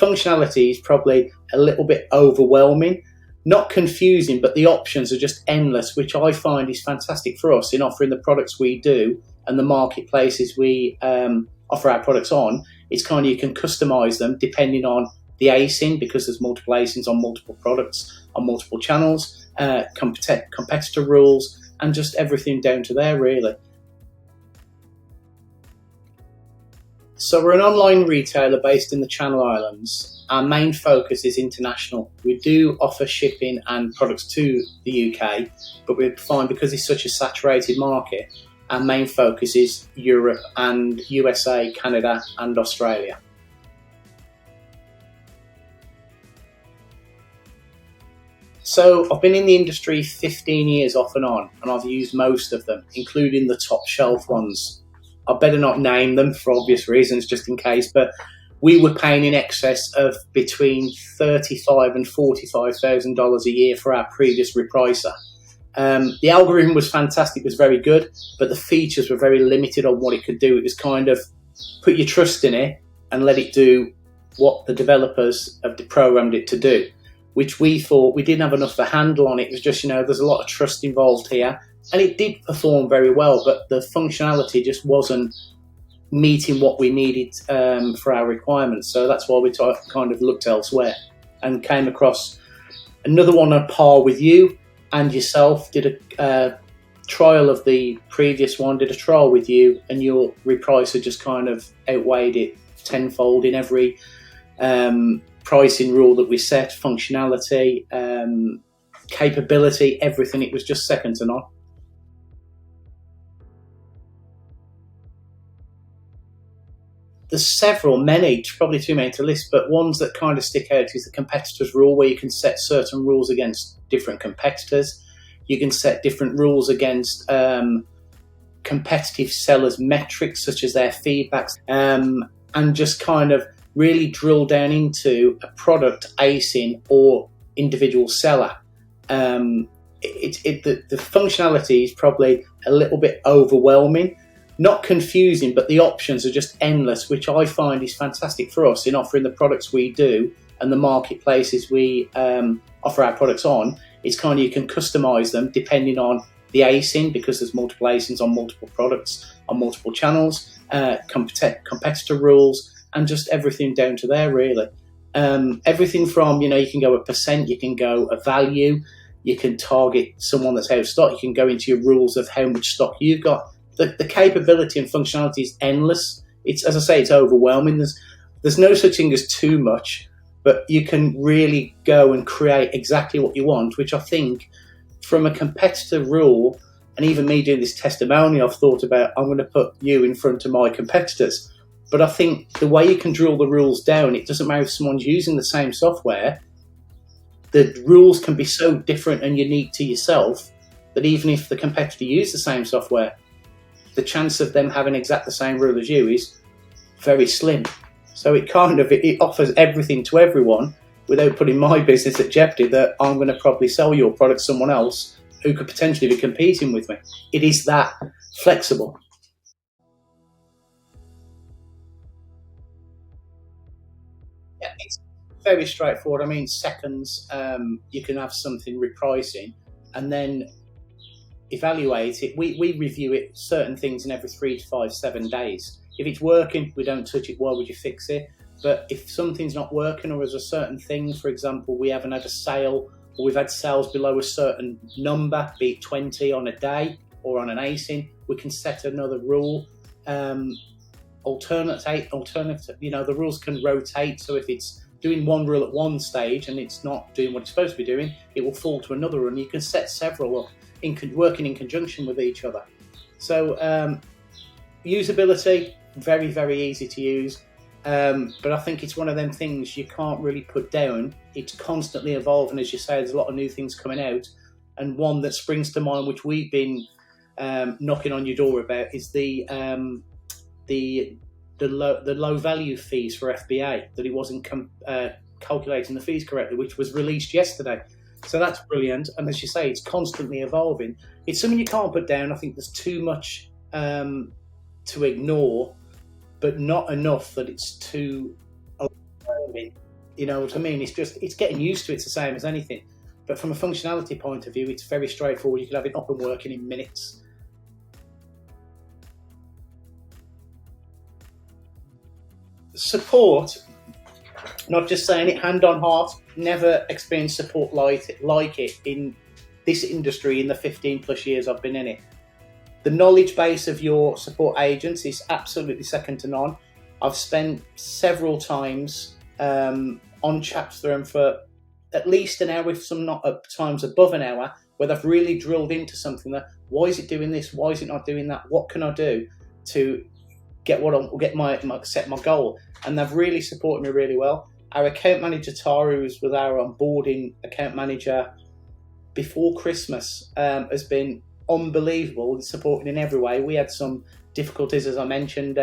Functionality is probably a little bit overwhelming, not confusing, but the options are just endless, which I find is fantastic for us in offering the products we do and the marketplaces we offer our products on. It's kind of, you can customize them depending on the ASIN, because there's multiple ASINs on multiple products, on multiple channels, competitor rules, and just everything down to there, really. So we're an online retailer based in the Channel Islands. Our main focus is international. We do offer shipping and products to the UK, but we find because it's such a saturated market, our main focus is Europe and USA, Canada and Australia. So I've been in the industry 15 years off and on, and I've used most of them, including the top shelf ones. I better not name them for obvious reasons, just in case, but we were paying in excess of between $35,000 and $45,000 a year for our previous Repricer. The algorithm was fantastic, it was very good, but the features were very limited on what it could do. It was kind of put your trust in it and let it do what the developers have programmed it to do, which we thought we didn't have enough of a handle on. It was just, there's a lot of trust involved here, and it did perform very well, but the functionality just wasn't meeting what we needed for our requirements. So that's why we kind of looked elsewhere and came across another one on par with you and yourself. Did a trial of the previous one, did a trial with you, and your Repricer just kind of outweighed it tenfold in every pricing rule that we set, functionality, capability, everything. It was just second to none. There's many, probably too many to list, but ones that kind of stick out is the competitors rule, where you can set certain rules against different competitors. You can set different rules against competitive sellers' metrics, such as their feedbacks, and just kind of really drill down into a product ASIN or individual seller. The functionality is probably a little bit overwhelming, not confusing, but the options are just endless, which I find is fantastic for us in offering the products we do and the marketplaces we offer our products on. It's kind of, you can customize them depending on the ASIN, because there's multiple ASINs on multiple products, on multiple channels, competitor rules, and just everything down to there, really. Everything from, you can go a percent, you can go a value, you can target someone that's out of stock, you can go into your rules of how much stock you've got. The capability and functionality is endless. It's, as I say, it's overwhelming. There's no such thing as too much, but you can really go and create exactly what you want, which I think from a competitor rule, and even me doing this testimonial, I've thought about, I'm going to put you in front of my competitors. But I think the way you can drill the rules down, it doesn't matter if someone's using the same software, the rules can be so different and unique to yourself that even if the competitor uses the same software, the chance of them having exactly the same rule as you is very slim. So it offers everything to everyone without putting my business at jeopardy, that I'm going to probably sell your product to someone else who could potentially be competing with me. It is that flexible. Yeah, it's very straightforward. I mean, seconds, you can have something repricing and then evaluate it. We review it, certain things, in every 3 to 5, 7 days. If it's working, we don't touch it. Why would you fix it? But if something's not working, or there's a certain thing, for example, we haven't had a sale, or we've had sales below a certain number, be it 20 on a day or on an ASIN, we can set another rule. Alternative, the rules can rotate. So if it's doing one rule at one stage and it's not doing what it's supposed to be doing, it will fall to another rule. And you can set several up, working in conjunction with each other. So usability, very, very easy to use. But I think it's one of them things you can't really put down. It's constantly evolving, as you say. There's a lot of new things coming out, and one that springs to mind, which we've been knocking on your door about, is the low value fees for FBA, that it wasn't calculating the fees correctly, which was released yesterday. So that's brilliant. And as you say, it's constantly evolving. It's something you can't put down. I think there's too much to ignore, but not enough that it's too overwhelming You know what I mean? It's getting used to it. It's the same as anything. But from a functionality point of view, it's very straightforward. You can have it up and working in minutes. Support, not just saying it, hand on heart, never experienced support like it in this industry in the 15 plus years I've been in it. The knowledge base of your support agents is absolutely second to none. I've spent several times on chats through them for at least an hour, if some not at times above an hour, where they've really drilled into something. That why is it doing this? Why is it not doing that? What can I do to get set my goal? And they've really supported me really well. Our account manager Tara, who was our onboarding account manager before Christmas, has been unbelievable and supporting in every way. We had some difficulties, as I mentioned,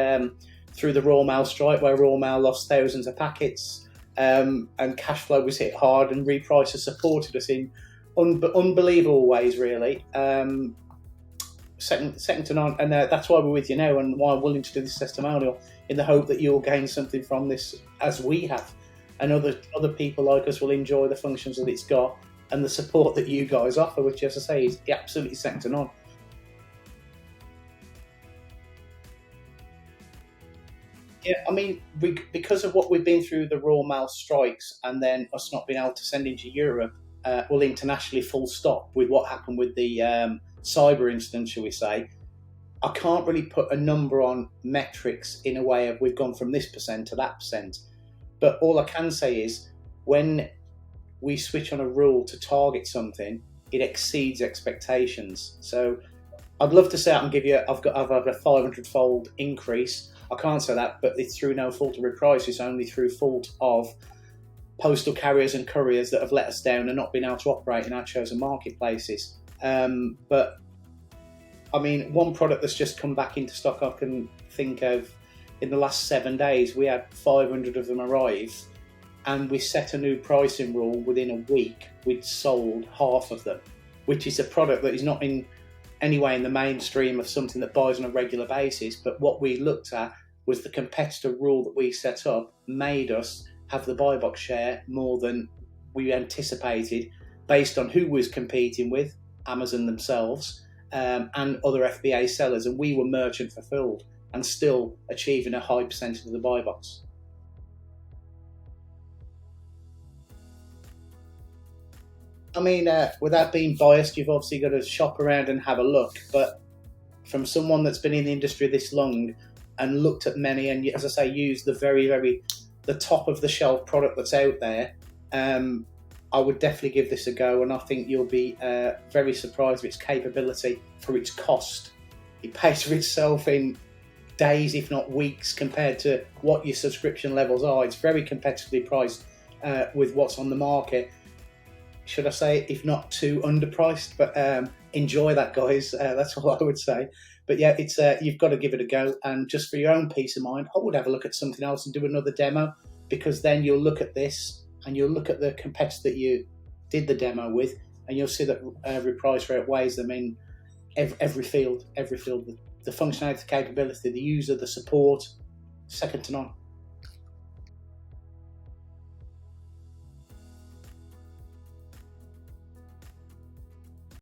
through the Royal Mail strike, where Royal Mail lost thousands of packets, and cash flow was hit hard, and Repricer supported us in unbelievable ways, really. Second to none, and that's why we're with you now, and why I'm willing to do this testimonial, in the hope that you'll gain something from this, as we have, and other people like us will enjoy the functions that it's got and the support that you guys offer, which, as I say, is absolutely second to none. Yeah, I mean, because of what we've been through, the Royal Mail strikes, and then us not being able to send into Europe, internationally, full stop, with what happened with the cyber incident, shall we say, I can't really put a number on metrics in a way of we've gone from this percent to that percent. But all I can say is, when we switch on a rule to target something, it exceeds expectations. So I'd love to say I can give you, I've had a 500-fold increase. I can't say that, but it's through no fault of Reprice. It's only through fault of postal carriers and couriers that have let us down and not been able to operate in our chosen marketplaces. But I mean, one product that's just come back into stock, I can think of, in the last 7 days, we had 500 of them arrive, and we set a new pricing rule. Within a week, we'd sold half of them, which is a product that is not in any way in the mainstream of something that buys on a regular basis. But what we looked at was the competitor rule that we set up made us have the buy box share more than we anticipated, based on who we was competing with, Amazon themselves, and other FBA sellers, and we were merchant fulfilled and still achieving a high percentage of the buy box. I mean, without being biased, you've obviously got to shop around and have a look, but from someone that's been in the industry this long and looked at many, and as I say, used the top of the shelf product that's out there, I would definitely give this a go, and I think you'll be very surprised with its capability for its cost. It pays for itself in days, if not weeks, compared to what your subscription levels are. It's very competitively priced with what's on the market. Should I say, if not too underpriced, but enjoy that, guys. That's all I would say. But yeah, it's you've got to give it a go, and just for your own peace of mind, I would have a look at something else and do another demo, because then you'll look at this and you'll look at the competitor that you did the demo with, and you'll see that Repricer outweighs them in every field. The functionality, the capability, the user, the support, second to none.